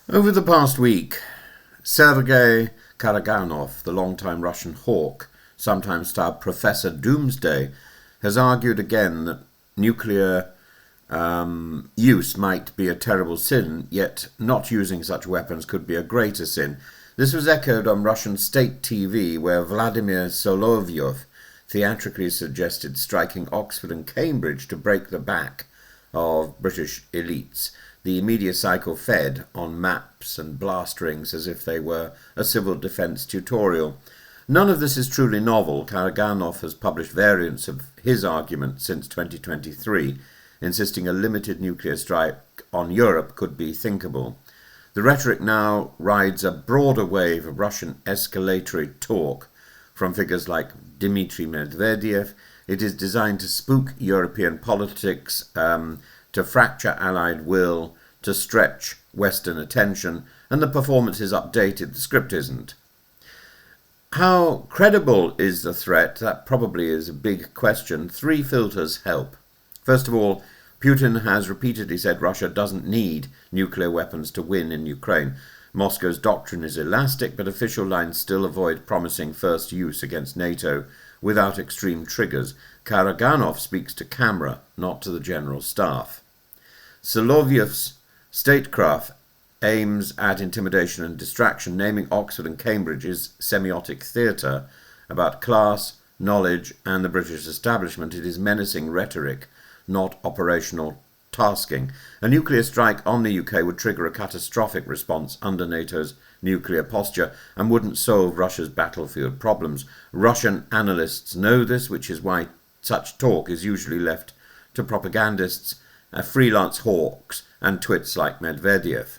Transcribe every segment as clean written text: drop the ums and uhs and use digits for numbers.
Over the past week, Sergei Karaganov, the longtime Russian hawk, sometimes styled Professor Doomsday, has argued again that nuclear use might be a terrible sin, yet not using such weapons could be a greater sin. This was echoed on Russian state TV, where Vladimir Solovyov theatrically suggested striking Oxford and Cambridge to break the back of British elites. The media cycle fed on maps and blast rings as if they were a civil defence tutorial. None of this is truly novel. Karaganov has published variants of his argument since 2023, insisting a limited nuclear strike on Europe could be thinkable. The rhetoric now rides a broader wave of Russian escalatory talk from figures like Dmitry Medvedev. It is designed to spook European politics, to fracture Allied will, to stretch Western attention, and the performance is updated, the script isn't. How credible is the threat? That probably is a big question. Three filters help. First of all, Putin has repeatedly said Russia doesn't need nuclear weapons to win in Ukraine. Moscow's doctrine is elastic, but official lines still avoid promising first use against NATO without extreme triggers. Karaganov speaks to camera, not to the general staff. Solovyov's statecraft aims at intimidation and distraction. Naming Oxford and Cambridge is semiotic theatre about class, knowledge, and the British establishment. It is menacing rhetoric, not operational tasking. A nuclear strike on the UK would trigger a catastrophic response under NATO's nuclear posture and wouldn't solve Russia's battlefield problems. Russian analysts know this, which is why such talk is usually left to propagandists, freelance hawks, and twits like Medvedev.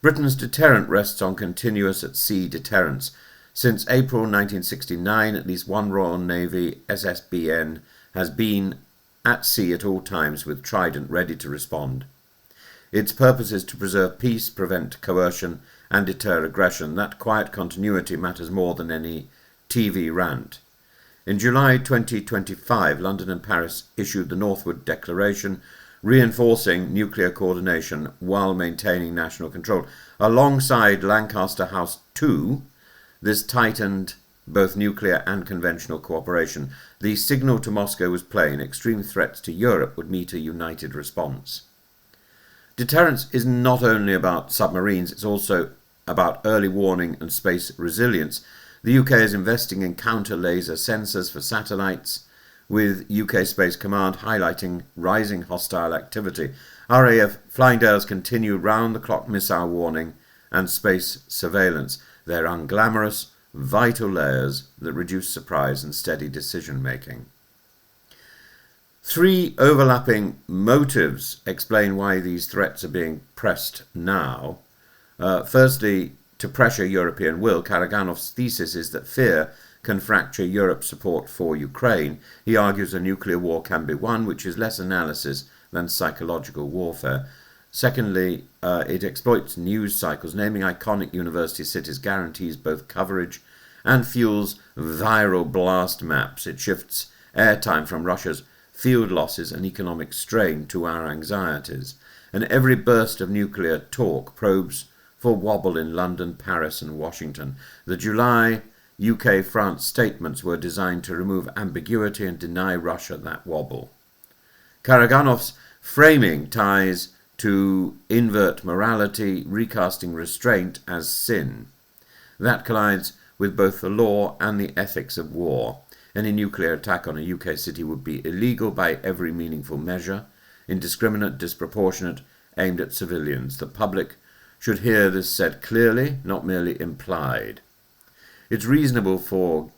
Britain's deterrent rests on continuous at sea deterrence. Since April 1969, at least one Royal Navy SSBN has been at sea at all times with Trident ready to respond. Its purpose is to preserve peace, prevent coercion, and deter aggression. That quiet continuity matters more than any TV rant. In July 2025, London and Paris issued the Northwood Declaration, reinforcing nuclear coordination while maintaining national control. Alongside Lancaster House 2, this tightened both nuclear and conventional cooperation. The signal to Moscow was plain: extreme threats to Europe would meet a united response. Deterrence is not only about submarines, it's also about early warning and space resilience. The UK is investing in counter-laser sensors for satellites, with UK Space Command highlighting rising hostile activity. RAF Flyingdales continue round-the-clock missile warning and space surveillance. They're unglamorous, vital layers that reduce surprise and steady decision-making. Three overlapping motives explain why these threats are being pressed now. Firstly, to pressure European will. Karaganov's thesis is that fear can fracture Europe's support for Ukraine. He argues a nuclear war can be won, which is less analysis than psychological warfare. Secondly, it exploits news cycles. Naming iconic university cities guarantees both coverage and fuels viral blast maps. It shifts airtime from Russia's field losses and economic strain to our anxieties. And every burst of nuclear talk probes for wobble in London, Paris, and Washington. The July UK-France statements were designed to remove ambiguity and deny Russia that wobble. Karaganov's framing ties to invert morality, recasting restraint as sin. That collides with both the law and the ethics of war. Any nuclear attack on a UK city would be illegal by every meaningful measure, indiscriminate, disproportionate, aimed at civilians. The public should hear this said clearly, not merely implied. It's reasonable for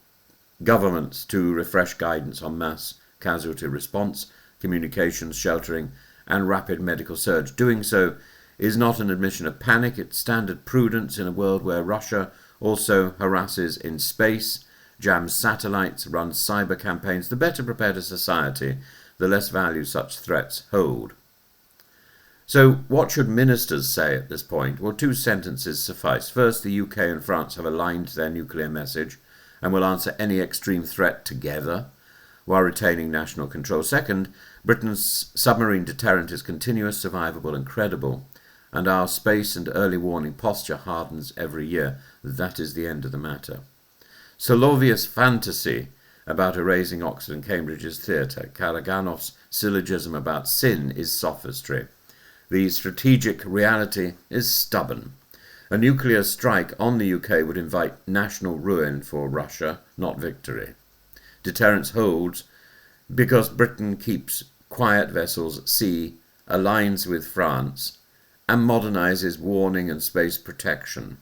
governments to refresh guidance on mass casualty response, communications, sheltering, and rapid medical surge. Doing so is not an admission of panic, it's standard prudence in a world where Russia also harasses in space, jams satellites, runs cyber campaigns. The better prepared a society, the less value such threats hold. So what should ministers say at this point? Well, two sentences suffice. First, the UK and France have aligned their nuclear message and will answer any extreme threat together while retaining national control. Second, Britain's submarine deterrent is continuous, survivable and credible. and our space and early warning posture hardens every year. That is the end of the matter. Solovius' fantasy about erasing Oxford and Cambridge is theatre. Karaganov's syllogism about sin is sophistry. The strategic reality is stubborn. A nuclear strike on the UK would invite national ruin for Russia, not victory. Deterrence holds because Britain keeps quiet vessels at sea, aligns with France, and modernises warning and space protection.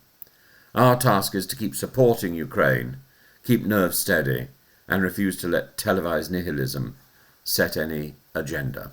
Our task is to keep supporting Ukraine, keep nerves steady, and refuse to let televised nihilism set any agenda.